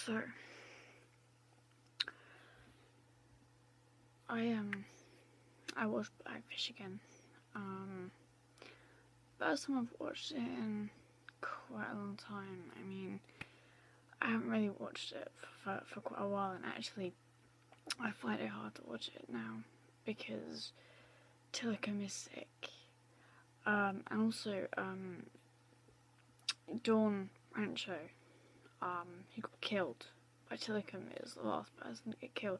So, I watched Blackfish again. First time I've watched it in quite a long time. I mean, I haven't really watched it for quite a while, and actually, I find it hard to watch it now because Tillicum is sick. And also, Dawn Rancho, he got killed. Tillicum is the last person to get killed.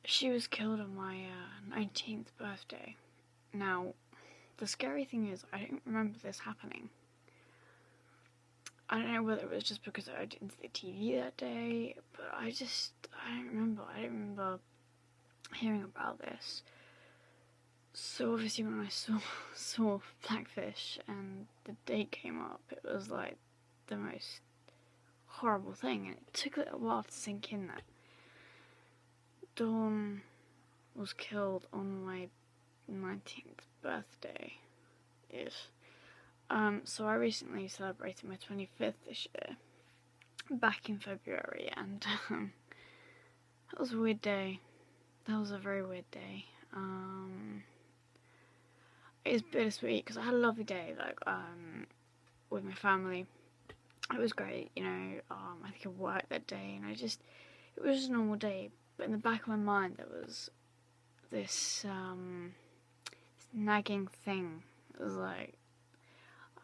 She was killed on my 19th birthday. Now, the scary thing is, I don't remember this happening. I don't know whether it was just because I didn't see the TV that day, but I don't remember. I don't remember hearing about this. So obviously when I saw Blackfish and the date came up, it was like the most horrible thing, and it took a little while to sink in that Dawn was killed on my 19th birthday. So I recently celebrated my 25th this year, back in February, and that was a weird day. That was a very weird day. It was bittersweet because I had a lovely day, with my family. It was great, I think I worked that day, and it was just a normal day. But in the back of my mind, there was this nagging thing. It was like,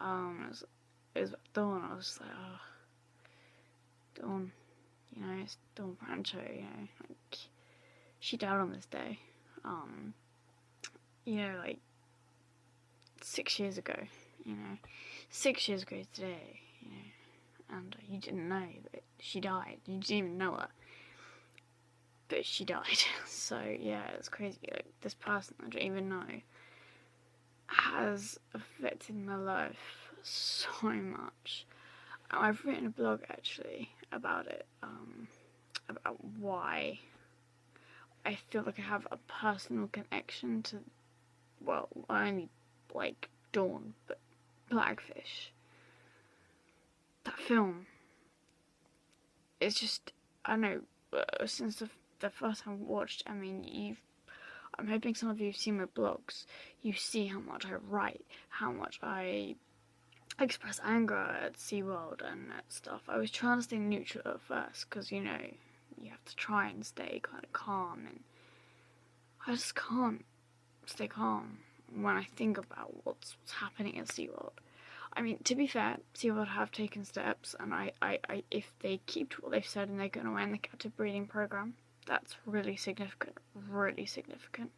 it was Dawn. I was just like, oh, Dawn, it's Dawn Rancho, like, she died on this day. 6 years ago, 6 years ago today, and you didn't know that she died. You didn't even know her. But she died. So yeah, it's crazy. Like, this person I don't even know has affected my life so much. I've written a blog actually about it, about why I feel like I have a personal connection to, well, only like Dawn, but Blackfish. That film is just, I don't know, since the first time I watched, I mean, I'm hoping some of you have seen my blogs. You see how much I write, how much I express anger at SeaWorld and that stuff. I was trying to stay neutral at first, because, you have to try and stay kind of calm, and I just can't stay calm when I think about what's happening at SeaWorld. I mean, to be fair, SeaWorld have taken steps, and I if they keep to what they've said and they're going to end the captive breeding program, that's really significant, really significant.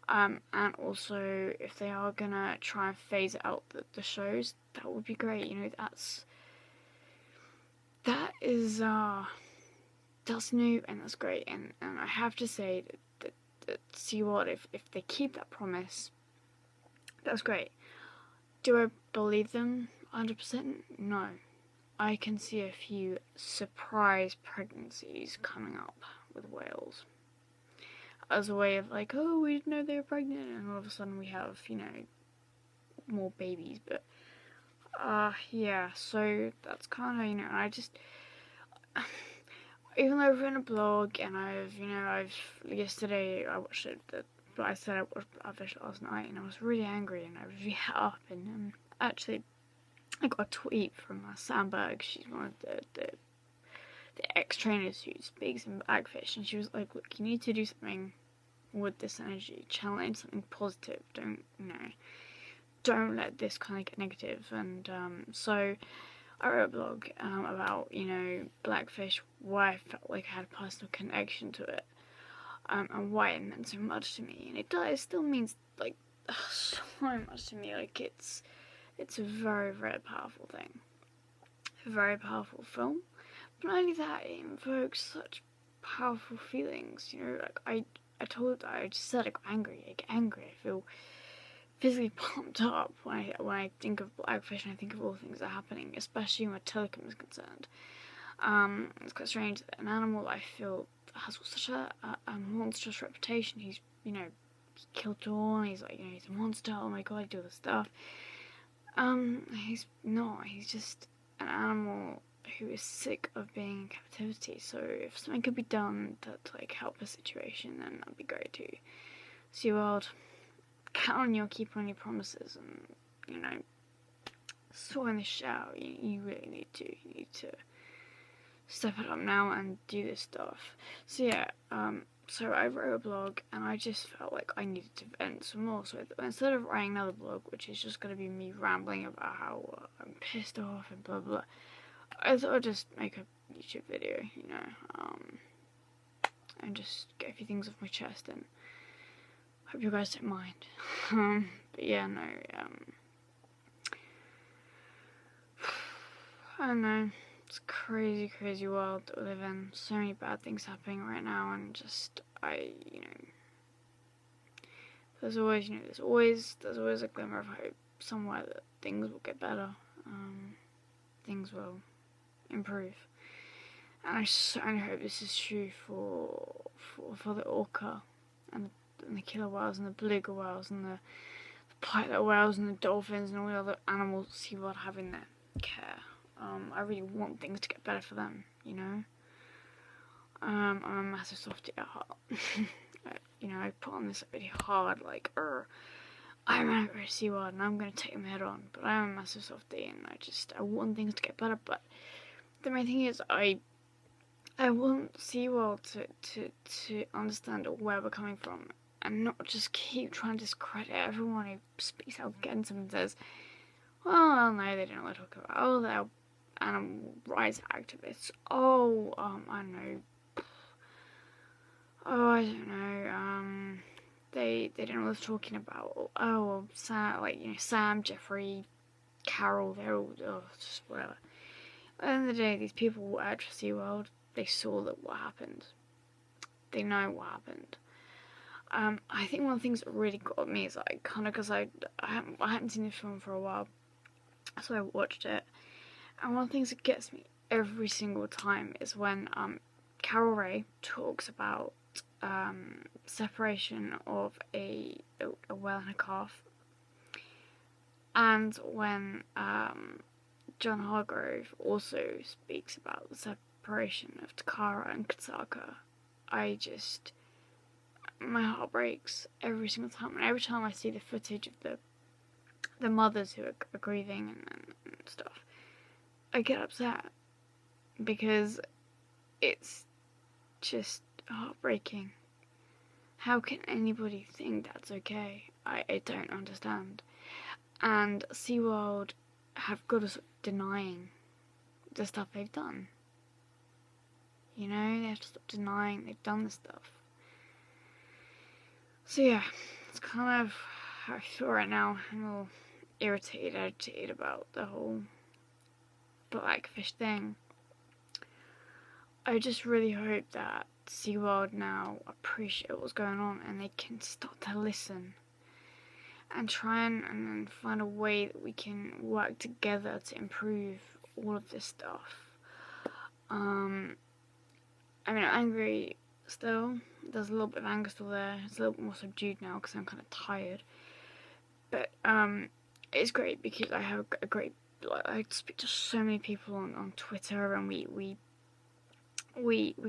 And also, if they are going to try and phase out the shows, that would be great. That's new, and that's great. And I have to say that SeaWorld, if they keep that promise, that's great. Do I believe them 100%? No. I can see a few surprise pregnancies coming up with whales. As a way of like, oh, we didn't know they were pregnant, and all of a sudden we have, more babies. But, yeah, so that's kind of, and I just, even though I've written a blog, and yesterday I watched it, but I said I watched Blackfish last night, and I was really angry, and I was really up, and actually, I got a tweet from Sandberg. She's one of the ex-trainers who speaks in Blackfish, and she was like, look, you need to do something with this energy, channel it into something positive, don't let this kind of get negative. And so I wrote a blog about, Blackfish, why I felt like I had a personal connection to it, and why it meant so much to me. And it still means, like, so much to me. Like, it's a very, very powerful thing. A very powerful film. But not only that, it invokes such powerful feelings. Like, I just said I got angry. I get angry. I feel physically pumped up when I think of Blackfish, and I think of all the things that are happening, especially when Tillicum is concerned. It's quite strange that an animal I feel has such a monstrous reputation. He's, he killed Dawn. He's like, he's a monster. Oh my god, he do all this stuff. He's not. He's just an animal who is sick of being in captivity. So if something could be done to like help the situation, then that'd be great too. SeaWorld, count on you, keep on your promises, and you know, sorting this shit out. You really need to. You need to step it up now and do this stuff. So yeah, so I wrote a blog and I just felt like I needed to vent some more. So instead of writing another blog, which is just going to be me rambling about how I'm pissed off and blah blah, I thought I'd just make a YouTube video, you know, and just get a few things off my chest, and hope you guys don't mind. But yeah, no, I don't know. It's a crazy, crazy world that we live in. So many bad things happening right now, and just, you know, there's always a glimmer of hope somewhere that things will get better. Things will improve. And I certainly hope this is true for the orca and the killer whales and the beluga whales and the pilot whales and the dolphins and all the other animals SeaWorld have in their care. I really want things to get better for them, you know. I'm a massive softie at heart. You know, I put on this really hard, like, I'm gonna go to SeaWorld and I'm gonna take them head on, but I'm a massive softie and I want things to get better. But the main thing is, I want SeaWorld to understand where we're coming from and not just keep trying to discredit everyone who speaks out against them and says, well, no, they don't know what they're talking about. Oh, they're animal rights activists. Oh, I don't know. Oh, I don't know. They don't know what they're talking about. Oh, Sam, like, you know, Sam, Jeffrey, Carol, they're all, just whatever. At the end of the day, these people worked for SeaWorld. They saw what happened. They know what happened. I think one of the things that really got me is like, kind of, because I hadn't seen the film for a while, so I watched it. And one of the things that gets me every single time is when Carol Ray talks about separation of a whale and a calf, and when John Hargrove also speaks about the separation of Takara and Kataka. My heart breaks every single time, and every time I see the footage of the mothers who are grieving and stuff, I get upset, because it's just heartbreaking. How can anybody think that's okay? I don't understand. And SeaWorld have got to stop denying the stuff they've done. You know, they have to stop denying they've done this stuff. So yeah, it's kind of how I feel right now. I'm all agitated about the whole Blackfish thing. I just really hope that SeaWorld now appreciate what's going on and they can start to listen and try and find a way that we can work together to improve all of this stuff. I mean, I'm angry still. There's a little bit of anger still there. It's a little bit more subdued now because I'm kind of tired. But it's great because I have a great. I speak to so many people on Twitter, and we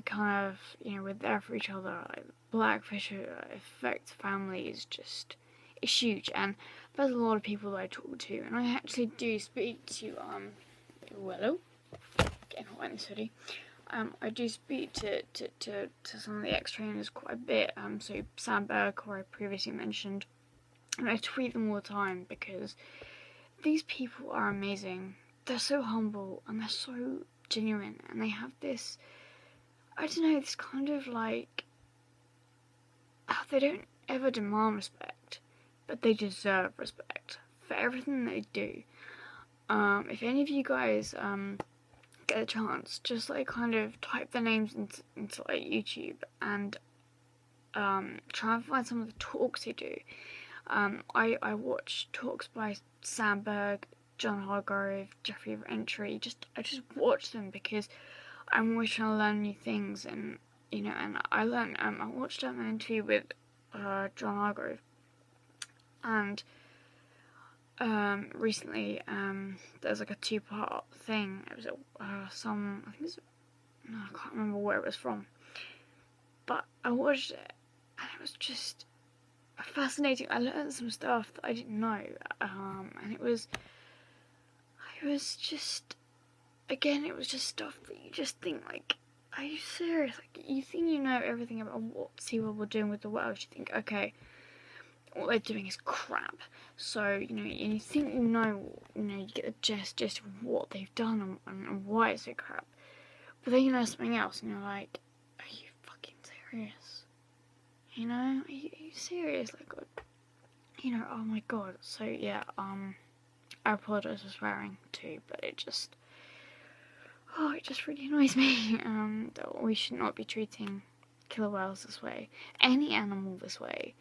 kind of, you know, we're there for each other. Like, Blackfish affect families it's huge, and there's a lot of people that I talk to, and I actually do speak to hello, getting hot in this hoodie. I do speak to some of the ex-trainers quite a bit. So Sam Berg, who I previously mentioned, and I tweet them all the time because these people are amazing. They're so humble and they're so genuine, and they have this, I don't know, this kind of like, they don't ever demand respect, but they deserve respect for everything they do. If any of you guys get a chance, just like kind of type their names into like YouTube and try and find some of the talks they do. I watch talks by Sam Berg, John Hargrove, Jeffrey Entry. I just watch them because I'm always trying to learn new things, and you know, and I learned. I watched an interview with John Hargrove, and recently, there's like a 2-part thing. It was I think it's, no, I can't remember where it was from, but I watched it and it was just fascinating. I learned some stuff that I didn't know, and it was just, again, it was just stuff that you just think, like, are you serious? Like, you think you know everything about what SeaWorld were doing with the whales. You think, okay, what they're doing is crap. So, and you think you get the gist of what they've done and why it's so crap. But then you know something else, and you're like, are you fucking serious? Are you serious? Like, oh my god. So, yeah, I apologise for swearing too, but it just really annoys me. That we should not be treating killer whales this way. Any animal this way.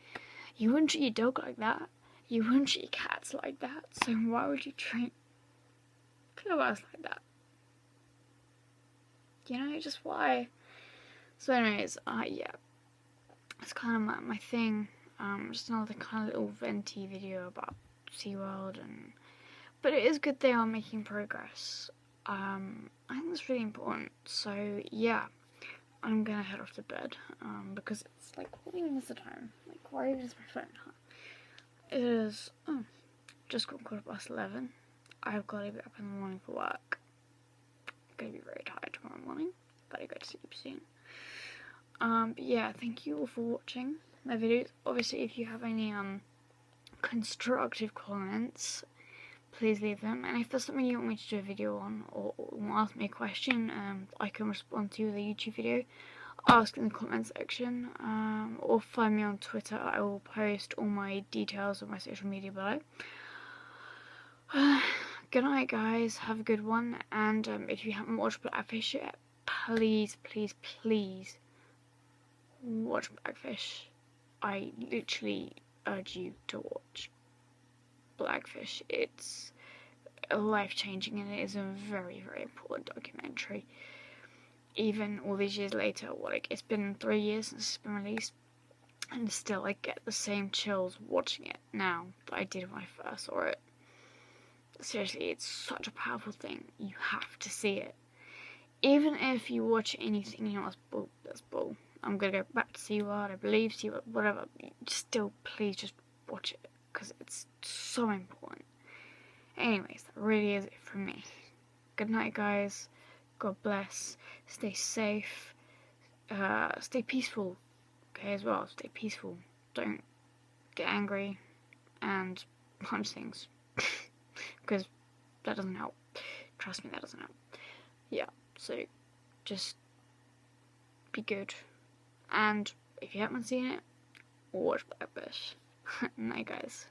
You wouldn't treat your dog like that. You wouldn't treat your cats like that. So why would you treat killer whales like that? Just why? So anyways, yeah. It's kind of my thing. Just another kind of little venti video about SeaWorld, but it is good they are making progress. I think that's really important. So yeah, I'm gonna head off to bed, because it's like, what even is the time? Like, why is my phone? It is, just got 11:15. I've got to be up in the morning for work. I'm gonna be very tired tomorrow morning, but I go to sleep soon. But yeah, thank you all for watching my videos. Obviously, if you have any constructive comments, please leave them. And if there's something you want me to do a video on, or want to ask me a question, I can respond to the YouTube video. Ask in the comment section, or find me on Twitter. I will post all my details of my social media below. Good night, guys. Have a good one. And if you haven't watched Blackfish yet, please, please, please watch Blackfish. I literally urge you to watch Blackfish. It's life-changing, and it is a very, very important documentary. Even all these years later, it's been 3 years since it's been released, and still I get the same chills watching it now that I did when I first saw it. Seriously, it's such a powerful thing. You have to see it. Even if you watch anything, that's bull. I'm gonna go back to SeaWorld, I believe SeaWorld, whatever. Still, please just watch it, because it's so important. Anyways, that really is it from me. Good night, guys. God bless. Stay safe. Stay peaceful. Okay, as well. Stay peaceful. Don't get angry and punch things. Because that doesn't help. Trust me, that doesn't help. Yeah, so just be good. And if you haven't seen it, watch Blackfish. Night, guys.